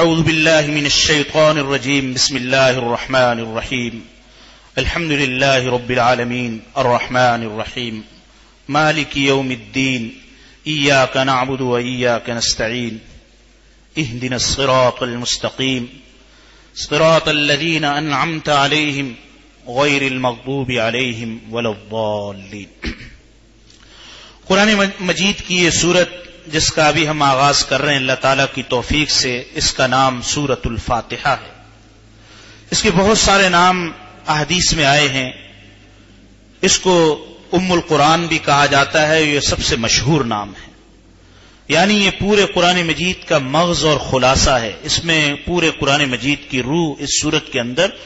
اعوذ باللہ من الشیطان الرجیم بسم اللہ الرحمن الرحیم الحمد للہ رب العالمین الرحمن الرحیم مالک یوم الدین ایاک نعبد و ایاک نستعین اہدنا الصراط المستقیم صراط الذین انعمت علیہم غیر المغضوب علیہم ولا الضالین۔ قرآن مجید کی یہ سورت جس کا ابھی ہم آغاز کر رہے ہیں اللہ تعالیٰ کی توفیق سے، اس کا نام سورۃ الفاتحہ ہے۔ اس کے بہت سارے نام احادیث میں آئے ہیں۔ اس کو ام القرآن بھی کہا جاتا ہے، یہ سب سے مشہور نام ہے، یعنی یہ پورے قرآن مجید کا مغز اور خلاصہ ہے۔ اس میں پورے قرآن مجید کی روح اس سورت کے اندر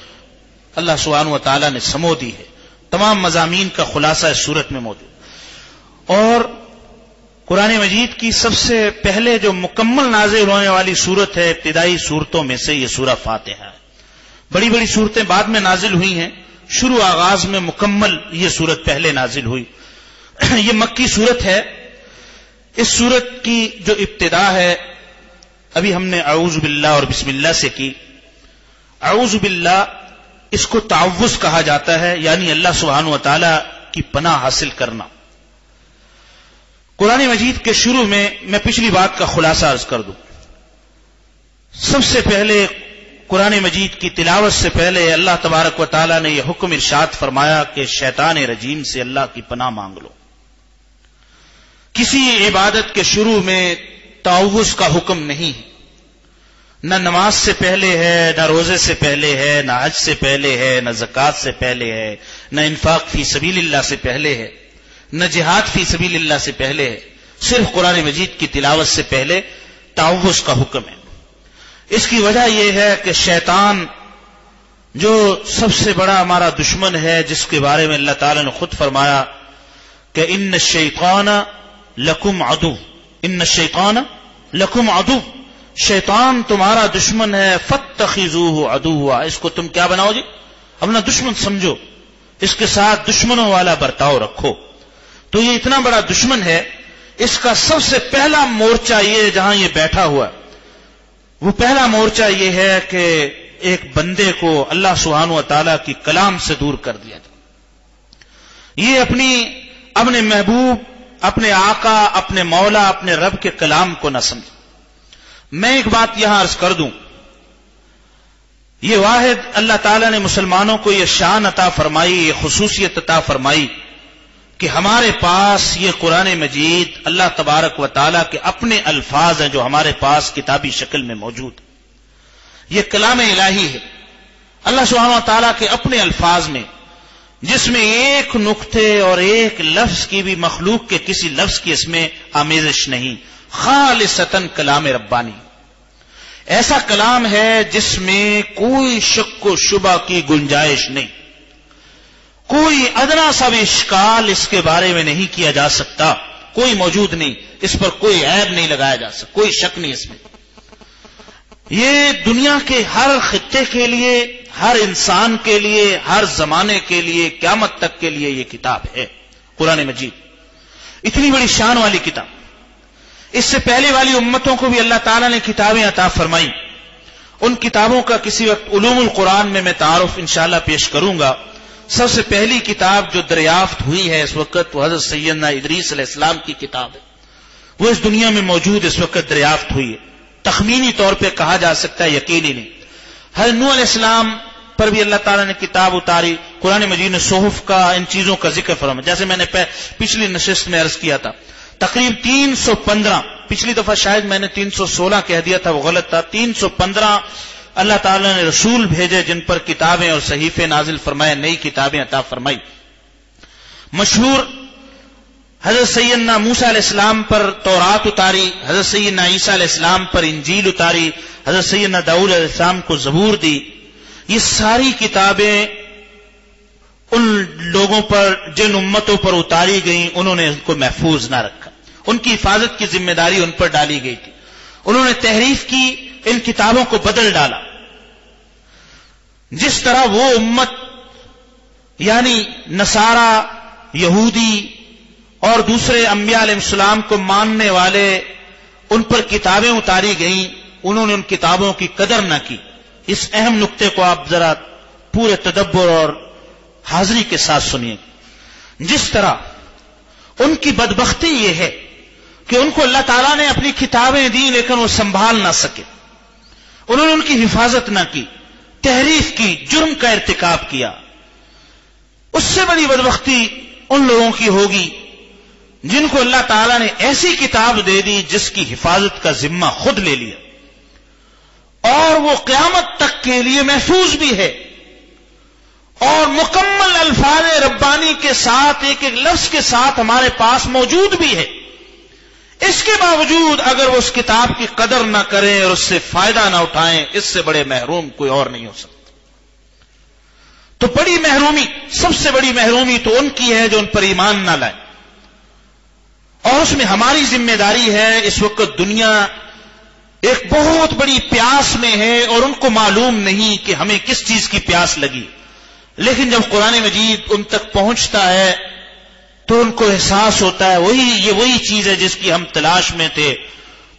اللہ سبحانہ و تعالیٰ نے سمو دی ہے۔ تمام مضامین کا خلاصہ اس سورت میں موجود، اور قرآن مجید کی سب سے پہلے جو مکمل نازل ہونے والی سورت ہے، ابتدائی سورتوں میں سے یہ سورہ فاتحہ ہے۔ بڑی بڑی سورتیں بعد میں نازل ہوئی ہیں، شروع آغاز میں مکمل یہ سورت پہلے نازل ہوئی۔ یہ مکی سورت ہے۔ اس سورت کی جو ابتدا ہے، ابھی ہم نے اعوذ باللہ اور بسم اللہ سے کی۔ اعوذ باللہ اس کو تعوذ کہا جاتا ہے، یعنی اللہ سبحانہ و تعالی کی پناہ حاصل کرنا۔ قرآن مجید کے شروع میں پچھلی بات کا خلاصہ عرض کر دوں۔ سب سے پہلے قرآن مجید کی تلاوت سے پہلے اللہ تبارک و تعالی نے یہ حکم ارشاد فرمایا کہ شیطان رجیم سے اللہ کی پناہ مانگ لو۔ کسی عبادت کے شروع میں تعوذ کا حکم نہیں ہے، نہ نماز سے پہلے ہے، نہ روزے سے پہلے ہے، نہ حج سے پہلے ہے، نہ زکوٰۃ سے پہلے ہے، نہ انفاق فی سبیل اللہ سے پہلے ہے، نہ جہاد فی سبیل اللہ سے پہلے ہے۔ صرف قرآن مجید کی تلاوت سے پہلے تعوذ کا حکم ہے۔ اس کی وجہ یہ ہے کہ شیطان جو سب سے بڑا ہمارا دشمن ہے، جس کے بارے میں اللہ تعالی نے خود فرمایا کہ ان الشیطان لکم عدو، ان الشیطان لکم عدو، شیطان تمہارا دشمن ہے، فاتخذوہ عدوا، اس کو تم کیا بناؤ جی؟ اپنا دشمن سمجھو، اس کے ساتھ دشمنوں والا برتاؤ رکھو۔ تو یہ اتنا بڑا دشمن ہے، اس کا سب سے پہلا مورچہ یہ جہاں یہ بیٹھا ہوا ہے، وہ پہلا مورچہ یہ ہے کہ ایک بندے کو اللہ سبحانہ و تعالیٰ کی کلام سے دور کر دیا جائے۔ یہ اپنے محبوب، اپنے آقا، اپنے مولا، اپنے رب کے کلام کو نہ سمجھے۔ میں ایک بات یہاں عرض کر دوں، یہ واحد اللہ تعالیٰ نے مسلمانوں کو یہ شان عطا فرمائی، یہ خصوصیت عطا فرمائی کہ ہمارے پاس یہ قرآن مجید اللہ تبارک و تعالیٰ کے اپنے الفاظ ہیں جو ہمارے پاس کتابی شکل میں موجود ہے۔ یہ کلام الہی ہے، اللہ سبحانہ و تعالیٰ کے اپنے الفاظ میں، جس میں ایک نقطے اور ایک لفظ کی بھی مخلوق کے کسی لفظ کی اس میں آمیزش نہیں، خالصتاً کلام ربانی۔ ایسا کلام ہے جس میں کوئی شک و شبہ کی گنجائش نہیں، کوئی ادنا سا بھی اشکال اس کے بارے میں نہیں کیا جا سکتا، کوئی موجود نہیں، اس پر کوئی عیب نہیں لگایا جا سکتا، کوئی شک نہیں اس میں۔ یہ دنیا کے ہر خطے کے لیے، ہر انسان کے لیے، ہر زمانے کے لیے، قیامت تک کے لیے یہ کتاب ہے قرآن مجید، اتنی بڑی شان والی کتاب۔ اس سے پہلے والی امتوں کو بھی اللہ تعالیٰ نے کتابیں عطا فرمائی، ان کتابوں کا کسی وقت علوم القرآن میں تعارف انشاءاللہ پیش کروں گا۔ سب سے پہلی کتاب جو دریافت ہوئی ہے اس وقت وہ حضرت سیدنا ادریس علیہ السلام کی کتاب ہے، وہ اس دنیا میں موجود اس وقت دریافت ہوئی ہے۔ تخمینی طور پہ کہا جا سکتا ہے، یقینی نہیں۔ حضرت نوح علیہ السلام پر بھی اللہ تعالیٰ نے کتاب اتاری، قرآن مجید نے صحف کا، ان چیزوں کا ذکر فرمایا، جیسے میں نے پچھلی نشست میں عرض کیا تھا۔ تقریب 315، پچھلی دفعہ شاید میں نے 316 کہہ دیا تھا، وہ غلط تھا، 315 اللہ تعالیٰ نے رسول بھیجے جن پر کتابیں اور صحیفے نازل فرمائے، نئی کتابیں عطا فرمائی۔ مشہور حضرت سیدنا موسیٰ علیہ السلام پر تورات اتاری، حضرت سیدنا عیسیٰ علیہ السلام پر انجیل اتاری، حضرت سیدنا داؤد علیہ السلام کو زبور دی۔ یہ ساری کتابیں ان لوگوں پر، جن امتوں پر اتاری گئیں، انہوں نے ان کو محفوظ نہ رکھا، ان کی حفاظت کی ذمہ داری ان پر ڈالی گئی تھی، انہوں نے تحریف کی، ان کتابوں کو بدل ڈالا۔ جس طرح وہ امت یعنی نصارہ، یہودی اور دوسرے انبیاء علیہ السلام کو ماننے والے، ان پر کتابیں اتاری گئیں، انہوں نے ان کتابوں کی قدر نہ کی. اس اہم نقطے کو آپ ذرا پورے تدبر اور حاضری کے ساتھ سنیے. جس طرح ان کی بدبختی یہ ہے کہ ان کو اللہ تعالیٰ نے اپنی کتابیں دی لیکن وہ سنبھال نہ سکے, انہوں نے ان کی حفاظت نہ کی, تحریف کی, جرم کا ارتکاب کیا. اس سے بڑی بدبختی ان لوگوں کی ہوگی جن کو اللہ تعالیٰ نے ایسی کتاب دے دی جس کی حفاظت کا ذمہ خود لے لیا اور وہ قیامت تک کے لیے محفوظ بھی ہے اور مکمل الفاظ ربانی کے ساتھ ایک ایک لفظ کے ساتھ ہمارے پاس موجود بھی ہے. اس کے باوجود اگر وہ اس کتاب کی قدر نہ کریں اور اس سے فائدہ نہ اٹھائیں, اس سے بڑے محروم کوئی اور نہیں ہو سکتا. تو بڑی محرومی, سب سے بڑی محرومی تو ان کی ہے جو ان پر ایمان نہ لائیں, اور اس میں ہماری ذمہ داری ہے. اس وقت دنیا ایک بہت بڑی پیاس میں ہے اور ان کو معلوم نہیں کہ ہمیں کس چیز کی پیاس لگی, لیکن جب قرآن مجید ان تک پہنچتا ہے تو ان کو احساس ہوتا ہے یہ وہی چیز ہے جس کی ہم تلاش میں تھے.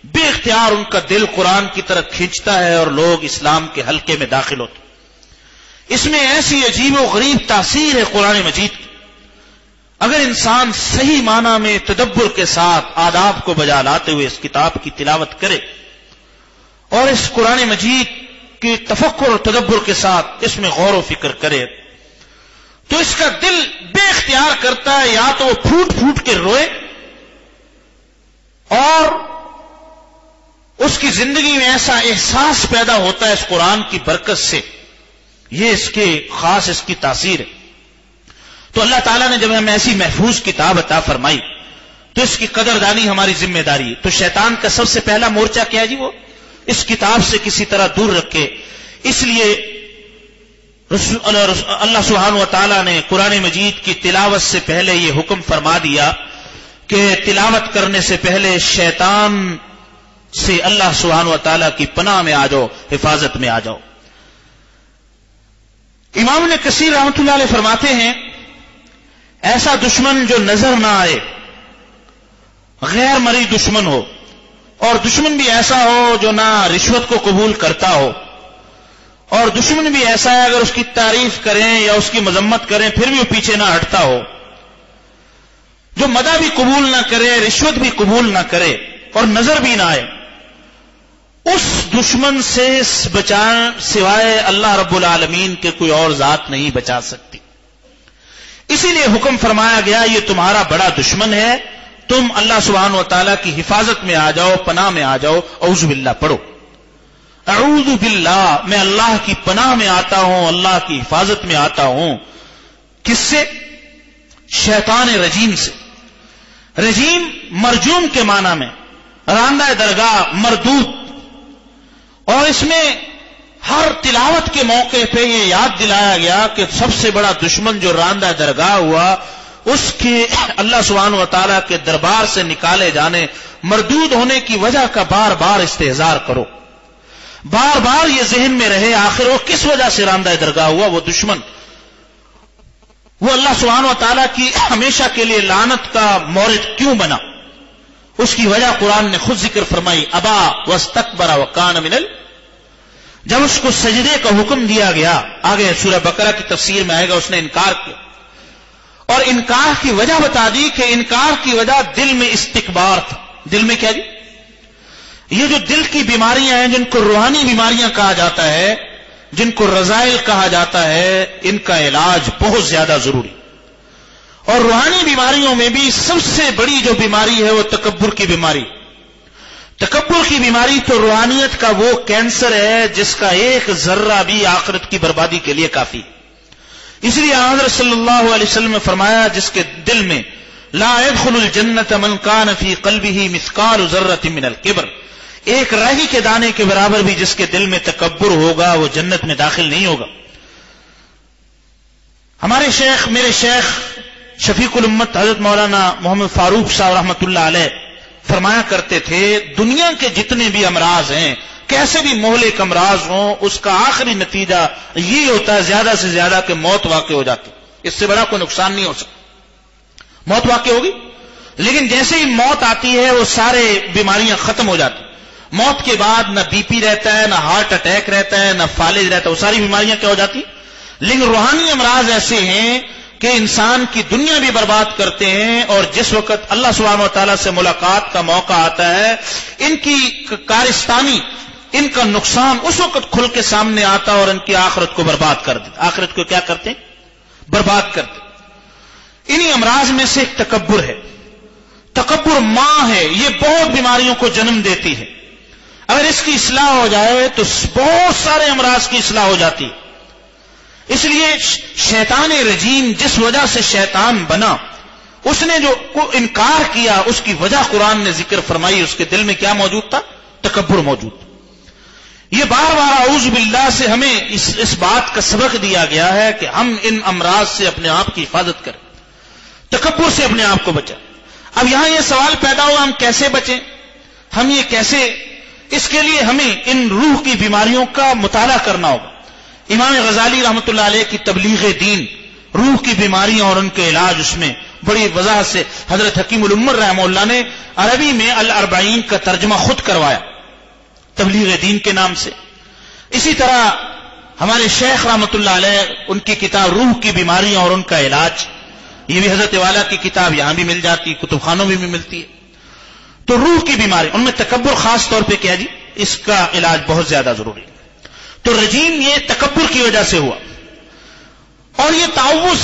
بے اختیار ان کا دل قرآن کی طرف کھینچتا ہے اور لوگ اسلام کے حلقے میں داخل ہوتے. اس میں ایسی عجیب و غریب تاثیر ہے قرآن مجید کی. اگر انسان صحیح معنی میں تدبر کے ساتھ آداب کو بجا لاتے ہوئے اس کتاب کی تلاوت کرے اور اس قرآن مجید کے تفکر اور تدبر کے ساتھ اس میں غور و فکر کرے تو اس کا دل بے اختیار کرتا ہے یا تو وہ پھوٹ پھوٹ کے روئے اور اس کی زندگی میں ایسا احساس پیدا ہوتا ہے اس قرآن کی برکت سے. یہ اس کے خاص اس کی تاثیر ہے. تو اللہ تعالیٰ نے جب ہمیں ایسی محفوظ کتاب عطا فرمائی تو اس کی قدردانی ہماری ذمہ داری ہے. تو شیطان کا سب سے پہلا مورچہ کیا ہے جی؟ وہ اس کتاب سے کسی طرح دور رکھے. اس لیے اللہ سبحانہ و تعالیٰ نے قرآن مجید کی تلاوت سے پہلے یہ حکم فرما دیا کہ تلاوت کرنے سے پہلے شیطان سے اللہ سبحانہ و تعالیٰ کی پناہ میں آ جاؤ, حفاظت میں آ جاؤ. امام ابن کثیر رحمۃ اللہ علیہ فرماتے ہیں ایسا دشمن جو نظر نہ آئے, غیر مرئی دشمن ہو, اور دشمن بھی ایسا ہو جو نہ رشوت کو قبول کرتا ہو, اور دشمن بھی ایسا ہے اگر اس کی تعریف کریں یا اس کی مذمت کریں پھر بھی وہ پیچھے نہ ہٹتا ہو, جو مدح بھی قبول نہ کرے, رشوت بھی قبول نہ کرے اور نظر بھی نہ آئے, اس دشمن سے بچانا سوائے اللہ رب العالمین کے کوئی اور ذات نہیں بچا سکتی. اسی لیے حکم فرمایا گیا یہ تمہارا بڑا دشمن ہے, تم اللہ سبحانہ و تعالیٰ کی حفاظت میں آ جاؤ, پناہ میں آ جاؤ. اعوذ باللہ پڑھو, اعوذ باللہ, میں اللہ کی پناہ میں آتا ہوں, اللہ کی حفاظت میں آتا ہوں. کس سے؟ شیطان رجیم سے. رجیم مرجوم کے معنی میں, راندہ درگاہ, مردود. اور اس میں ہر تلاوت کے موقع پہ یہ یاد دلایا گیا کہ سب سے بڑا دشمن جو راندہ درگاہ ہوا اس کے اللہ سبحانہ و تعالیٰ کے دربار سے نکالے جانے, مردود ہونے کی وجہ کا بار بار استحضار کرو, بار بار یہ ذہن میں رہے آخر وہ کس وجہ سے راندہ درگاہ ہوا. وہ دشمن, وہ اللہ سبحانہ و تعالیٰ کی ہمیشہ کے لیے لعنت کا مورد کیوں بنا, اس کی وجہ قرآن نے خود ذکر فرمائی. ابا واستکبر وکان من جب اس کو سجدے کا حکم دیا گیا, آگے سورہ بقرہ کی تفسیر میں آئے گا, اس نے انکار کیا اور انکار کی وجہ بتا دی کہ انکار کی وجہ دل میں استکبار تھا. دل میں کیا جی؟ یہ جو دل کی بیماریاں ہیں جن کو روحانی بیماریاں کہا جاتا ہے, جن کو رذائل کہا جاتا ہے, ان کا علاج بہت زیادہ ضروری. اور روحانی بیماریوں میں بھی سب سے بڑی جو بیماری ہے وہ تکبر کی بیماری. تکبر کی بیماری تو روحانیت کا وہ کینسر ہے جس کا ایک ذرہ بھی آخرت کی بربادی کے لیے کافی. اس لیے حضرت صلی اللہ علیہ وسلم نے فرمایا جس کے دل میں لا يدخل الجنت من كان في قلبه مثقال ذرة من الكبر, ایک راہی کے دانے کے برابر بھی جس کے دل میں تکبر ہوگا وہ جنت میں داخل نہیں ہوگا. ہمارے شیخ, میرے شیخ شفیق الامت حضرت مولانا محمد فاروق صاحب رحمۃ اللہ علیہ فرمایا کرتے تھے دنیا کے جتنے بھی امراض ہیں, کیسے بھی مہلک امراض ہوں, اس کا آخری نتیجہ یہ ہوتا ہے زیادہ سے زیادہ کہ موت واقع ہو جاتی. اس سے بڑا کوئی نقصان نہیں ہو سکتا. موت واقع ہوگی, لیکن جیسے ہی موت آتی ہے وہ سارے بیماریاں ختم ہو جاتی. موت کے بعد نہ بی پی رہتا ہے، نہ ہارٹ اٹیک رہتا ہے، نہ فالج رہتا ہے، وہ ساری بیماریاں کیا ہو جاتی؟ لیکن روحانی امراض ایسے ہیں کہ انسان کی دنیا بھی برباد کرتے ہیں، اور جس وقت اللہ سبحانہ و تعالیٰ سے ملاقات کا موقع آتا ہے ان کی کارستانی، ان کا نقصان اس وقت کھل کے سامنے آتا اور ان کی آخرت کو برباد کر دیتا۔ آخرت کو کیا کرتے؟ برباد کرتے۔ انہی امراض میں سے ایک تکبر ہے۔ تکبر ماں ہے، یہ بہت بیماریوں کو جنم دیتی ہے۔ اگر اس کی اصلاح ہو جائے تو بہت سارے امراض کی اصلاح ہو جاتی ہے۔ اس لیے شیطان رجیم جس وجہ سے شیطان بنا، اس نے جو انکار کیا اس کی وجہ قرآن نے ذکر فرمائی، اس کے دل میں کیا موجود تھا؟ تکبر موجود تھا۔ یہ بار بار اعوذ باللہ سے ہمیں اس بات کا سبق دیا گیا ہے کہ ہم ان امراض سے اپنے آپ کی حفاظت کریں، تکبر سے اپنے آپ کو بچائیں۔ اب یہاں یہ سوال پیدا ہوا ہم کیسے بچیں؟ ہم یہ کیسے؟ اس کے لیے ہمیں ان روح کی بیماریوں کا مطالعہ کرنا ہوگا۔ امام غزالی رحمۃ اللہ علیہ کی تبلیغ دین، روح کی بیماریاں اور ان کے علاج، اس میں بڑی وضاحت سے حضرت حکیم الامر رحمہ اللہ نے عربی میں الاربعین کا ترجمہ خود کروایا تبلیغ دین کے نام سے۔ اسی طرح ہمارے شیخ رحمۃ اللہ علیہ، ان کی کتاب روح کی بیماریاں اور ان کا علاج، یہ بھی حضرت والا کی کتاب یہاں بھی مل جاتی، کتب خانوں میں بھی ملتی ہے۔ تو روح کی بیماری، ان میں تکبر خاص طور پہ کیا جی، اس کا علاج بہت زیادہ ضروری ہے۔ تو رجیم یہ تکبر کی وجہ سے ہوا، اور یہ تعوذ،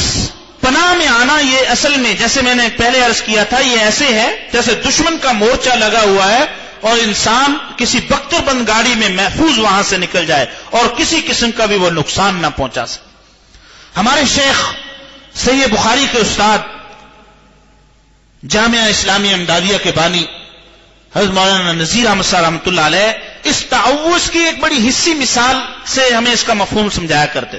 پناہ میں آنا، یہ اصل میں جیسے میں نے پہلے عرض کیا تھا، یہ ایسے ہے جیسے دشمن کا مورچہ لگا ہوا ہے اور انسان کسی بختر بند گاڑی میں محفوظ وہاں سے نکل جائے اور کسی قسم کا بھی وہ نقصان نہ پہنچا سکے۔ ہمارے شیخ صحیح بخاری کے استاد، جامعہ اسلامی امدادیہ کے بانی حضرت مولانا نذیر احمد صاحب رحمۃ اللہ علیہ اس تعوذ کی ایک بڑی حصی مثال سے ہمیں اس کا مفہوم سمجھایا کرتے۔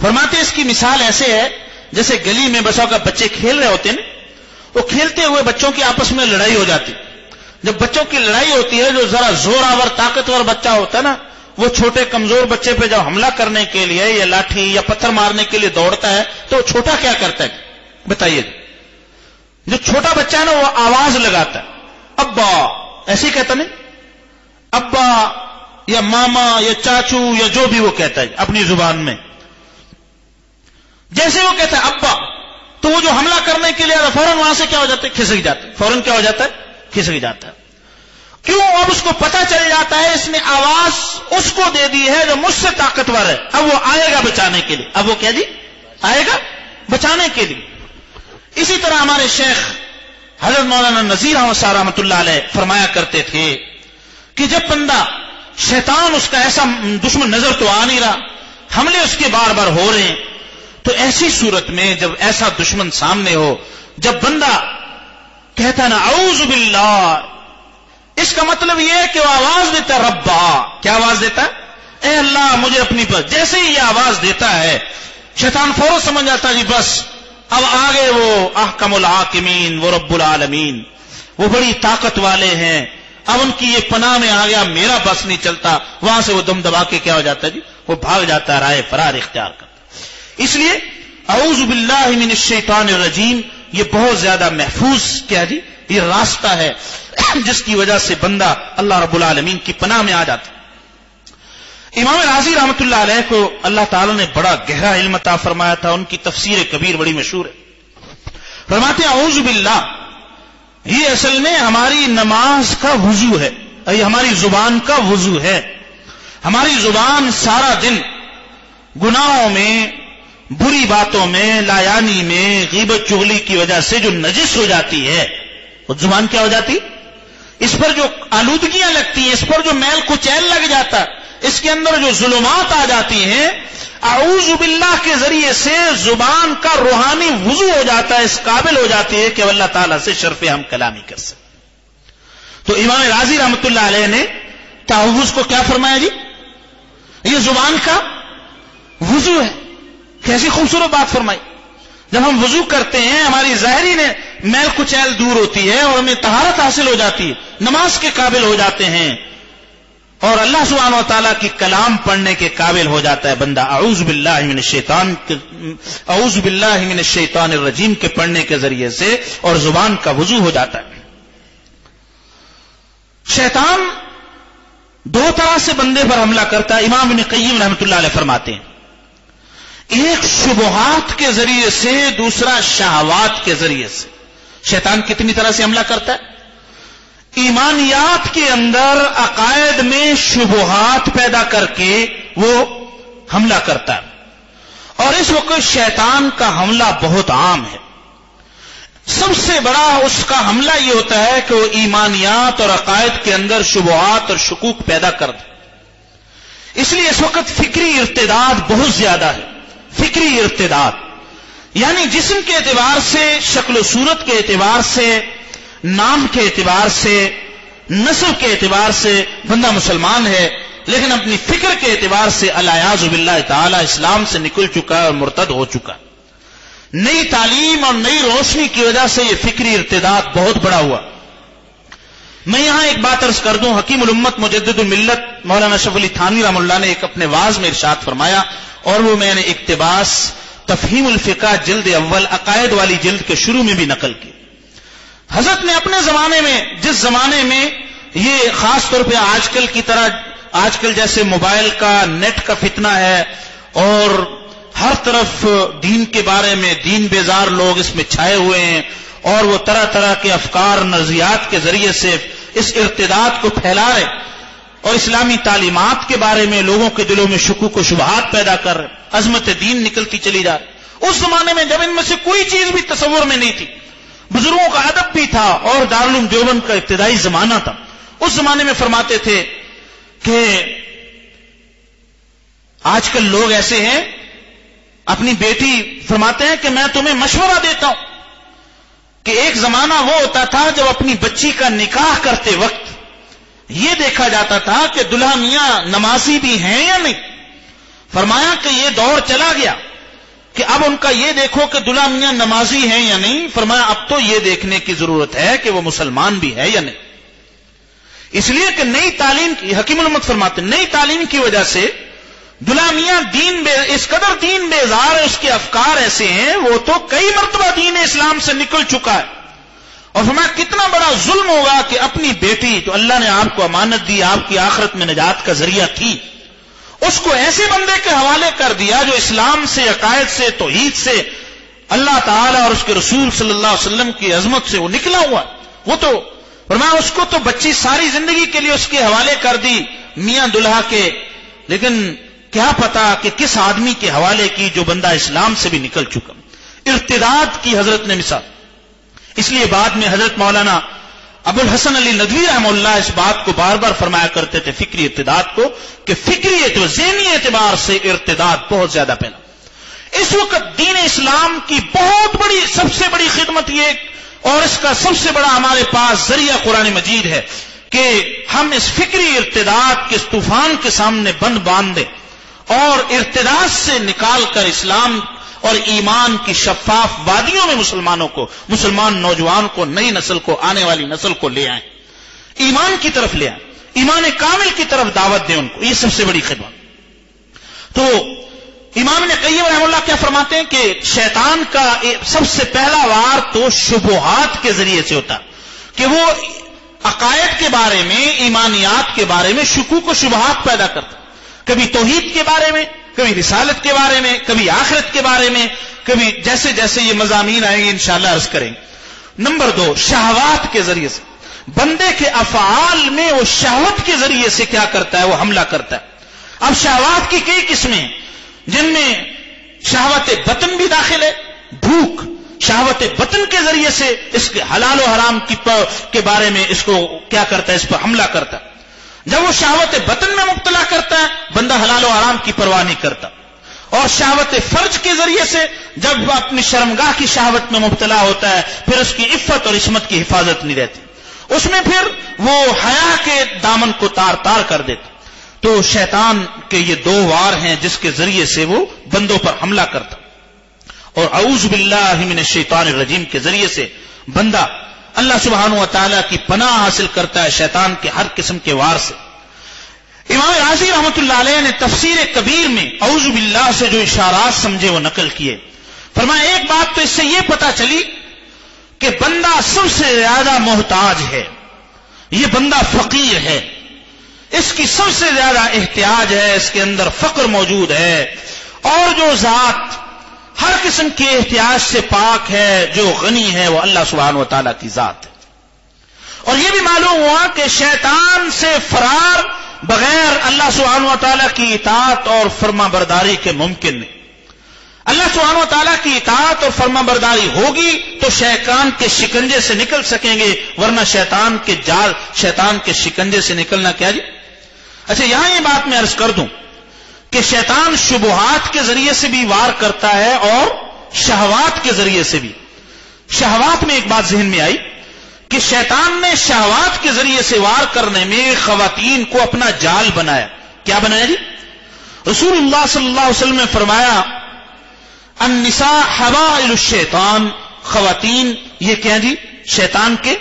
فرماتے اس کی مثال ایسے ہے جیسے گلی میں بسوں کا بچے کھیل رہے ہوتے ہیں، وہ کھیلتے ہوئے بچوں کی آپس میں لڑائی ہو جاتی۔ جب بچوں کی لڑائی ہوتی ہے، جو ذرا زور آور طاقتور بچہ ہوتا ہے نا، وہ چھوٹے کمزور بچے پہ جب حملہ کرنے کے لیے یا لاٹھی یا پتھر مارنے کے لیے دوڑتا ہے تو وہ چھوٹا کیا کرتا ہے بتائیے؟ جو چھوٹا بچہ ہے نا وہ آواز لگاتا ہے، ابا، ایسے ہی کہتا نہیں، ابا یا ماما یا چاچو یا جو بھی وہ کہتا ہے اپنی زبان میں، جیسے وہ کہتا ہے ابا، تو وہ جو حملہ کرنے کے لیے فوراً وہاں سے کیا ہو جاتا ہے؟ کھسک جاتا ہے، فوراً کیا ہو جاتا ہے؟ کھسک جاتا ہے۔ کیوں؟ اب اس کو پتا چل جاتا ہے اس نے آواز اس کو دے دی ہے جو مجھ سے طاقتور ہے، اب وہ آئے گا بچانے کے لیے۔ اب وہ کیا جی؟ آئے گا بچانے کے لیے۔ اسی طرح ہمارے شیخ حضرت مولانا نذیر احمد صاحب رحمۃ اللہ علیہ فرمایا کرتے تھے کہ جب بندہ، شیطان اس کا ایسا دشمن نظر تو آ نہیں رہا، حملے اس کے بار بار ہو رہے ہیں، تو ایسی صورت میں جب ایسا دشمن سامنے ہو، جب بندہ کہتا نا اعوذ باللہ، اس کا مطلب یہ ہے کہ وہ آواز دیتا ہے ربا، کیا آواز دیتا ہے؟ اے اللہ مجھے اپنی پر۔ جیسے ہی یہ آواز دیتا ہے شیطان فوراً سمجھ جاتا ہے جی بس اب آگے وہ احکم الحاکمین، وہ رب العالمین، وہ بڑی طاقت والے ہیں، اب ان کی یہ پناہ میں آ گیا، میرا بس نہیں چلتا۔ وہاں سے وہ دم دبا کے کیا ہو جاتا ہے جی؟ وہ بھاگ جاتا ہے، راہ فرار اختیار کرتا ہے۔ اس لیے اعوذ باللہ من الشیطان الرجیم یہ بہت زیادہ محفوظ کیا جی، یہ راستہ ہے جس کی وجہ سے بندہ اللہ رب العالمین کی پناہ میں آ جاتا ہے۔ امام راضی رحمۃ اللہ علیہ کو اللہ تعالیٰ نے بڑا گہرا علم عطا فرمایا تھا، ان کی تفسیر کبیر بڑی مشہور ہے۔ فرماتے ہیں اعوذ باللہ یہ اصل میں ہماری نماز کا وضو ہے، یہ ہماری زبان کا وضو ہے۔ ہماری زبان سارا دن گناہوں میں، بری باتوں میں، لایانی میں، غیبت چغلی کی وجہ سے جو نجس ہو جاتی ہے، وہ زبان کیا ہو جاتی؟ اس پر جو آلودگیاں لگتی ہیں، اس پر جو میل کچیل لگ جاتا ہے، اس کے اندر جو ظلمات آ جاتی ہیں، اعوذ باللہ کے ذریعے سے زبان کا روحانی وضو ہو جاتا ہے، اس قابل ہو جاتی ہے کہ اللہ تعالیٰ سے شرف ہم کلامی کر سکتے۔ تو امام راضی رحمۃ اللہ علیہ نے تعوذ کو کیا فرمایا جی؟ یہ زبان کا وضو ہے۔ کیسی خوبصورت بات فرمائی۔ جب ہم وضو کرتے ہیں ہماری ظاہری نے میل کچیل دور ہوتی ہے اور ہمیں طہارت حاصل ہو جاتی ہے، نماز کے قابل ہو جاتے ہیں اور اللہ سبحانہ و تعالیٰ کی کلام پڑھنے کے قابل ہو جاتا ہے بندہ۔ اعوذ باللہ من الشیطان الرجیم کے پڑھنے کے ذریعے سے اور زبان کا وضو ہو جاتا ہے۔ شیطان دو طرح سے بندے پر حملہ کرتا ہے. امام ابن قیم رحمۃ اللہ علیہ فرماتے ہیں ایک شبہات کے ذریعے سے, دوسرا شہوات کے ذریعے سے. شیطان کتنی طرح سے حملہ کرتا ہے؟ ایمانیات کے اندر عقائد میں شبہات پیدا کر کے وہ حملہ کرتا ہے. اور اس وقت شیطان کا حملہ بہت عام ہے. سب سے بڑا اس کا حملہ یہ ہوتا ہے کہ وہ ایمانیات اور عقائد کے اندر شبہات اور شکوک پیدا کر دے. اس لیے اس وقت فکری ارتداد بہت زیادہ ہے. فکری ارتداد یعنی جسم کے اعتبار سے, شکل و صورت کے اعتبار سے, نام کے اعتبار سے, نسل کے اعتبار سے بندہ مسلمان ہے, لیکن اپنی فکر کے اعتبار سے الیاذ باللہ تعالی اسلام سے نکل چکا ہے اور مرتد ہو چکا. نئی تعلیم اور نئی روشنی کی وجہ سے یہ فکری ارتداد بہت بڑا ہوا. میں یہاں ایک بات عرض کر دوں. حکیم الامت مجدد الملت مولانا اشرف علی تھانوی رحمہ اللہ نے ایک اپنے واعظ میں ارشاد فرمایا, اور وہ میں نے اقتباس تفہیم الفقہ جلد اول عقائد والی جلد کے شروع میں بھی نقل کی. حضرت نے اپنے زمانے میں, جس زمانے میں یہ خاص طور پہ آج کل کی طرح, آج کل جیسے موبائل کا, نیٹ کا فتنہ ہے اور ہر طرف دین کے بارے میں دین بیزار لوگ اس میں چھائے ہوئے ہیں, اور وہ طرح طرح کے افکار نظریات کے ذریعے سے اس ارتداد کو پھیلا رہے اور اسلامی تعلیمات کے بارے میں لوگوں کے دلوں میں شکوک و شبہات پیدا کر رہے, عظمت دین نکلتی چلی جا رہی. اس زمانے میں جب ان میں سے کوئی چیز بھی تصور میں نہیں تھی, بزرگوں کا ادب بھی تھا اور دارالعلوم دیوبند کا ابتدائی زمانہ تھا, اس زمانے میں فرماتے تھے کہ آج کل لوگ ایسے ہیں, اپنی بیٹی فرماتے ہیں کہ میں تمہیں مشورہ دیتا ہوں کہ ایک زمانہ وہ ہوتا تھا جب اپنی بچی کا نکاح کرتے وقت یہ دیکھا جاتا تھا کہ دلہا میاں نمازی بھی ہیں یا نہیں. فرمایا کہ یہ دور چلا گیا کہ اب ان کا یہ دیکھو کہ دلہا میاں نمازی ہیں یا نہیں. فرمایا اب تو یہ دیکھنے کی ضرورت ہے کہ وہ مسلمان بھی ہے یا نہیں. اس لیے کہ نئی تعلیم کی, حکیم الامت فرماتے ہیں نئی تعلیم کی وجہ سے دلہا میاں اس قدر دین بیزار ہے, اس کے افکار ایسے ہیں, وہ تو کئی مرتبہ دین اسلام سے نکل چکا ہے. اور فرمایا کتنا بڑا ظلم ہوگا کہ اپنی بیٹی جو اللہ نے آپ کو امانت دی, آپ کی آخرت میں نجات کا ذریعہ تھی, اس کو ایسے بندے کے حوالے کر دیا جو اسلام سے, عقائد سے, توحید سے, اللہ تعالی اور اس کے رسول صلی اللہ علیہ وسلم کی عظمت سے وہ نکلا ہوا. وہ تو فرمایا اس کو تو بچی ساری زندگی کے لیے اس کے حوالے کر دی میاں دلہا کے, لیکن کیا پتا کہ کس آدمی کے حوالے کی جو بندہ اسلام سے بھی نکل چکا. ارتداد کی حضرت نے مثال. اس لیے بعد میں حضرت مولانا ابو الحسن علی ندوی رحمہ اللہ اس بات کو بار بار فرمایا کرتے تھے فکری ارتداد کو, کہ فکری اعتبار, ذہنی اعتبار سے ارتداد بہت زیادہ پھیلا. اس وقت دین اسلام کی بہت بڑی, سب سے بڑی خدمت یہ اور اس کا سب سے بڑا ہمارے پاس ذریعہ قرآن مجید ہے کہ ہم اس فکری ارتداد کے اس طوفان کے سامنے بند باندھ دیں اور ارتداد سے نکال کر اسلام اور ایمان کی شفاف وادیوں میں مسلمانوں کو, مسلمان نوجوان کو, نئی نسل کو, آنے والی نسل کو لے آئیں, ایمان کی طرف لے آئیں, ایمان کامل کی طرف دعوت دیں ان کو. یہ سب سے بڑی خدمت. تو امام ابن قیم رحمہ اللہ کیا فرماتے ہیں کہ شیطان کا سب سے پہلا وار تو شبہات کے ذریعے سے ہوتا کہ وہ عقائد کے بارے میں, ایمانیات کے بارے میں شکوک و شبہات پیدا کرتا, کبھی توحید کے بارے میں, کبھی رسالت کے بارے میں, کبھی آخرت کے بارے میں, کبھی جیسے جیسے یہ مضامین آئیں گے انشاءاللہ عرض کریں گے. نمبر 2, شہوات کے ذریعے سے بندے کے افعال میں وہ شہوت کے ذریعے سے کیا کرتا ہے, وہ حملہ کرتا ہے. اب شہوات کی کئی قسمیں ہیں جن میں شہوت بطن بھی داخل ہے, بھوک, شہوت بطن کے ذریعے سے اس کے حلال و حرام کے بارے میں اس کو کیا کرتا ہے, اس پر حملہ کرتا ہے. جب وہ شہوت بطن میں مبتلا کرتا ہے بندہ حلال و حرام کی پرواہ نہیں کرتا. اور شہوت فرج کے ذریعے سے جب وہ اپنی شرمگاہ کی شہوت میں مبتلا ہوتا ہے پھر اس کی عفت اور عصمت کی حفاظت نہیں رہتی, اس میں پھر وہ حیا کے دامن کو تار تار کر دیتا. تو شیطان کے یہ 2 وار ہیں جس کے ذریعے سے وہ بندوں پر حملہ کرتا, اور اعوذ باللہ من الشیطان الرجیم کے ذریعے سے بندہ اللہ سبحانہ و تعالیٰ کی پناہ حاصل کرتا ہے شیطان کے ہر قسم کے وار سے. امام راضی رحمۃ اللہ علیہ نے تفسیر کبیر میں اعوذ باللہ سے جو اشارات سمجھے وہ نقل کیے. فرمایا ایک بات تو اس سے یہ پتا چلی کہ بندہ سب سے زیادہ محتاج ہے, یہ بندہ فقیر ہے. اس کی سب سے زیادہ احتیاج ہے، اس کے اندر فقر موجود ہے، اور جو ذات ہر قسم کے احتیاج سے پاک ہے، جو غنی ہے، وہ اللہ سبحانہ و تعالیٰ کی ذات ہے۔ اور یہ بھی معلوم ہوا کہ شیطان سے فرار بغیر اللہ سبحانہ و تعالیٰ کی اطاعت اور فرما برداری کے ممکن نہیں۔ اللہ سبحانہ و تعالیٰ کی اطاعت اور فرما برداری ہوگی تو شیطان کے شکنجے سے نکل سکیں گے، ورنہ شیطان کے جال، شیطان کے شکنجے سے نکلنا کیا جی؟ اچھا، یہاں یہ بات میں عرض کر دوں کہ شیطان شبہات کے ذریعے سے بھی وار کرتا ہے اور شہوات کے ذریعے سے بھی۔ شہوات میں ایک بات ذہن میں آئی کہ شیطان نے شہوات کے ذریعے سے وار کرنے میں خواتین کو اپنا جال بنایا۔ کیا بنایا جی؟ رسول اللہ صلی اللہ علیہ وسلم نے فرمایا النساء حوائل الشیطان، خواتین یہ کیا جی؟ شیطان کے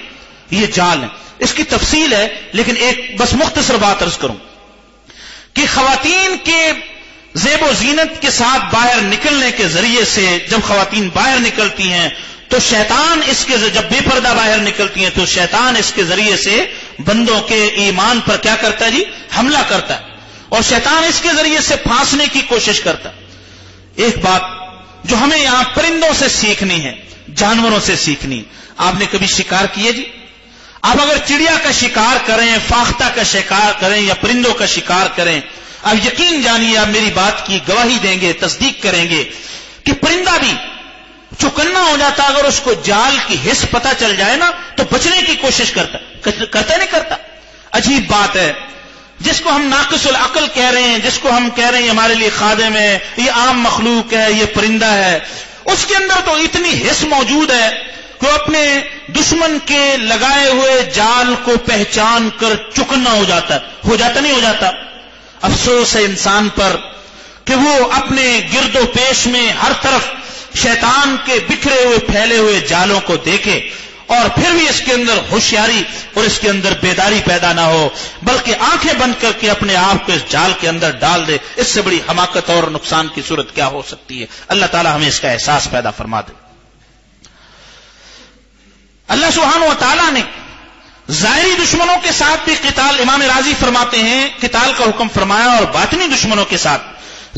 یہ جال ہیں۔ اس کی تفصیل ہے، لیکن ایک بس مختصر بات عرض کروں کہ خواتین کے زیب و زینت کے ساتھ باہر نکلنے کے ذریعے سے جب خواتین باہر نکلتی ہیں تو شیطان اس کے جب بے پردہ باہر نکلتی ہیں تو شیطان اس کے ذریعے سے بندوں کے ایمان پر کیا کرتا ہے جی؟ حملہ کرتا ہے، اور شیطان اس کے ذریعے سے پھانسنے کی کوشش کرتا ہے۔ ایک بات جو ہمیں یہاں پرندوں سے سیکھنی ہے، جانوروں سے سیکھنی۔ آپ نے کبھی شکار کیے جی؟ آپ اگر چڑیا کا شکار کریں، فاختہ کا شکار کریں یا پرندوں کا شکار کریں، آپ یقین جانیے، آپ میری بات کی گواہی دیں گے، تصدیق کریں گے کہ پرندہ بھی چکنا ہو جاتا، اگر اس کو جال کی حس پتہ چل جائے نا تو بچنے کی کوشش کرتا نہیں کرتا۔ عجیب بات ہے، جس کو ہم ناقص العقل کہہ رہے ہیں، جس کو ہم کہہ رہے ہیں ہمارے لیے خادم ہے، یہ عام مخلوق ہے، یہ پرندہ ہے، اس کے اندر تو اتنی حس موجود ہے کہ وہ اپنے دشمن کے لگائے ہوئے جال کو پہچان کر چکنا ہو جاتا نہیں ہو جاتا۔ افسوس ہے انسان پر کہ وہ اپنے گرد و پیش میں ہر طرف شیطان کے بکھرے ہوئے پھیلے ہوئے جالوں کو دیکھے اور پھر بھی اس کے اندر ہوشیاری اور اس کے اندر بیداری پیدا نہ ہو، بلکہ آنکھیں بند کر کے اپنے آپ کو اس جال کے اندر ڈال دے۔ اس سے بڑی حماقت اور نقصان کی صورت کیا ہو سکتی ہے؟ اللہ تعالی ہمیں اس کا احساس پیدا فرما دے۔ اللہ سبحانہ و تعالیٰ نے ظاہری دشمنوں کے ساتھ بھی قتال، امام راضی فرماتے ہیں قتال کا حکم فرمایا، اور باطنی دشمنوں کے ساتھ،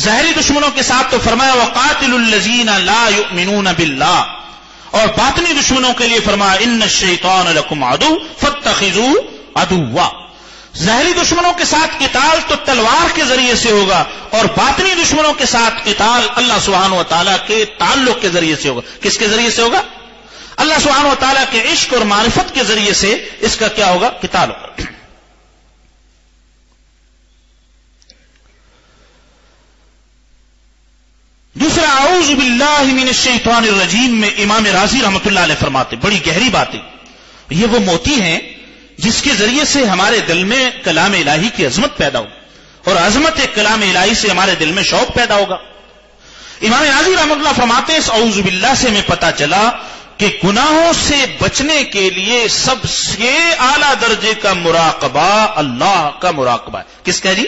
ظاہری دشمنوں کے ساتھ تو فرمایا وقاتلوا الذین لا یؤمنون باللہ، اور باطنی دشمنوں کے لیے فرمایا ان الشیطان لکم عدو فاتخذوه عدوا۔ ظاہری دشمنوں کے ساتھ قتال تو تلوار کے ذریعے سے ہوگا، اور باطنی دشمنوں کے ساتھ قتال اللہ سبحانہ و تعالیٰ کے تعلق کے ذریعے سے ہوگا۔ کس کے ذریعے سے ہوگا؟ اللہ سبحانہ و تعالیٰ کے عشق اور معرفت کے ذریعے سے اس کا کیا ہوگا؟ قتال ہوگا۔ دوسرا اعوذ باللہ من الشیطان الرجیم میں امام راضی رحمۃ اللہ علیہ فرماتے، بڑی گہری باتیں، یہ وہ موتی ہیں جس کے ذریعے سے ہمارے دل میں کلام الہی کی عظمت پیدا ہو، اور عظمت کلام الہی سے ہمارے دل میں شوق پیدا ہوگا۔ امام راضی رحمۃ اللہ فرماتے ہیں اس اعوذ باللہ سے ہمیں پتہ چلا کہ گناہوں سے بچنے کے لیے سب سے اعلیٰ درجے کا مراقبہ اللہ کا مراقبہ ہے۔ کس کا جی؟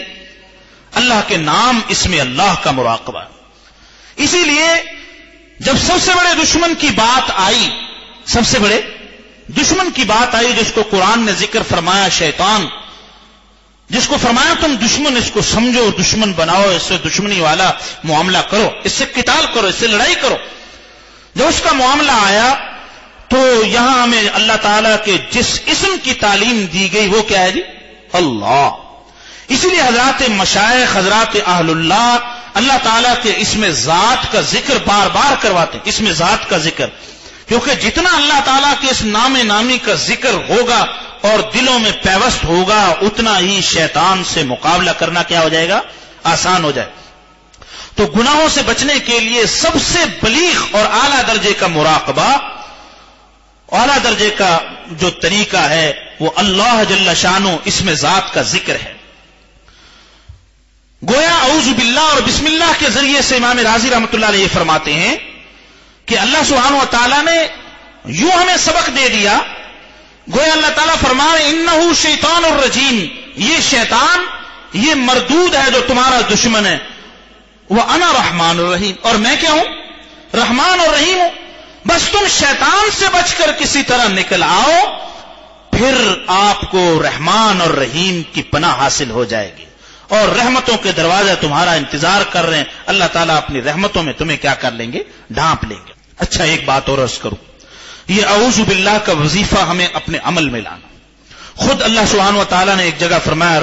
اللہ کے نام، اس میں اللہ کا مراقبہ ہے۔ اسی لیے جب سب سے بڑے دشمن کی بات آئی، سب سے بڑے دشمن کی بات آئی جس کو قرآن نے ذکر فرمایا، شیطان، جس کو فرمایا تم دشمن اس کو سمجھو، دشمن بناؤ، اس سے دشمنی والا معاملہ کرو، اس سے قتال کرو، اس سے لڑائی کرو، جب اس کا معاملہ آیا تو یہاں ہمیں اللہ تعالیٰ کے جس اسم کی تعلیم دی گئی وہ کیا ہے جی؟ اللہ۔ اسی لیے حضرات مشائخ، حضرات اہل اللہ، اللہ تعالیٰ کے اسم ذات کا ذکر بار بار کرواتے ہیں، اسم ذات کا ذکر، کیونکہ جتنا اللہ تعالیٰ کے اس نام نامی کا ذکر ہوگا اور دلوں میں پیوست ہوگا، اتنا ہی شیطان سے مقابلہ کرنا کیا ہو جائے گا؟ آسان ہو جائے۔ تو گناہوں سے بچنے کے لیے سب سے بلیغ اور اعلیٰ درجے کا مراقبہ، اعلیٰ درجے کا جو طریقہ ہے وہ اللہ جل شانہ اسم ذات کا ذکر ہے۔ گویا اعوذ باللہ اور بسم اللہ کے ذریعے سے امام راضی رحمۃ اللہ علیہ فرماتے ہیں کہ اللہ سبحانہ و تعالیٰ نے یوں ہمیں سبق دے دیا، گویا اللہ تعالیٰ فرمائے انہ شیطان الرجیم، یہ شیطان، یہ مردود ہے جو تمہارا دشمن ہے، وَأَنَا رحمان الرحیم، اور میں کیا ہوں؟ رحمان اور رحیم ہوں۔ بس تم شیطان سے بچ کر کسی طرح نکل آؤ، پھر آپ کو رحمان اور رحیم کی پناہ حاصل ہو جائے گی، اور رحمتوں کے دروازے تمہارا انتظار کر رہے ہیں. اللہ تعالیٰ اپنی رحمتوں میں تمہیں کیا کر لیں گے؟ ڈھانپ لیں گے. اچھا، ایک بات اور عرض کروں، یہ اعوذ باللہ کا وظیفہ ہمیں اپنے عمل میں لانا. خود اللہ سبحانہ و تعالیٰ نے ایک جگہ فرمایا،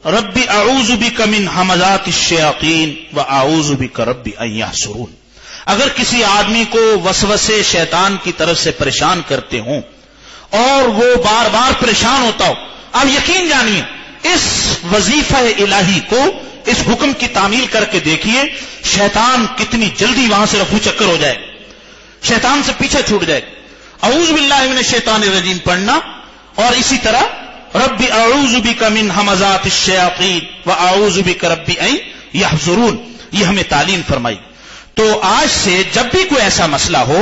رب اعوذ بک من ہمزات الشیاطین واعوذ بک رب ان یحضرون. اگر کسی آدمی کو وسوسے شیطان کی طرف سے پریشان کرتے ہوں اور وہ بار بار پریشان ہوتا ہو، آپ یقین جانیے اس وظیفہ الہی کو، اس حکم کی تعمیل کر کے دیکھیے، شیطان کتنی جلدی وہاں سے رفو چکر ہو جائے، شیطان سے پیچھے چھوٹ جائے. اعوذ باللہ من الشیطان الرجیم پڑھنا، اور اسی طرح رب اعوذ بک من ہمزات الشیاطین واعوذ بک رب ان یحضرون، یہ ہمیں تعلیم فرمائی. تو آج سے جب بھی کوئی ایسا مسئلہ ہو،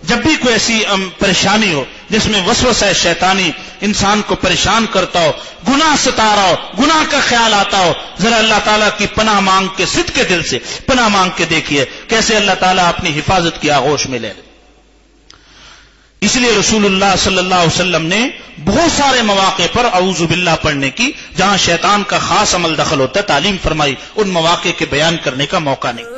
جب بھی کوئی ایسی پریشانی ہو جس میں وسوسہ شیطانی انسان کو پریشان کرتا ہو، گناہ ستا رہا ہو، گناہ کا خیال آتا ہو، ذرا اللہ تعالیٰ کی پناہ مانگ کے، صدق کے دل سے پناہ مانگ کے دیکھیے کیسے اللہ تعالیٰ اپنی حفاظت کی آغوش میں لے لے. اس لیے رسول اللہ صلی اللہ علیہ وسلم نے بہت سارے مواقع پر اعوذ باللہ پڑھنے کی، جہاں شیطان کا خاص عمل دخل ہوتا ہے، تعلیم فرمائی. ان مواقع کے بیان کرنے کا موقع نہیں.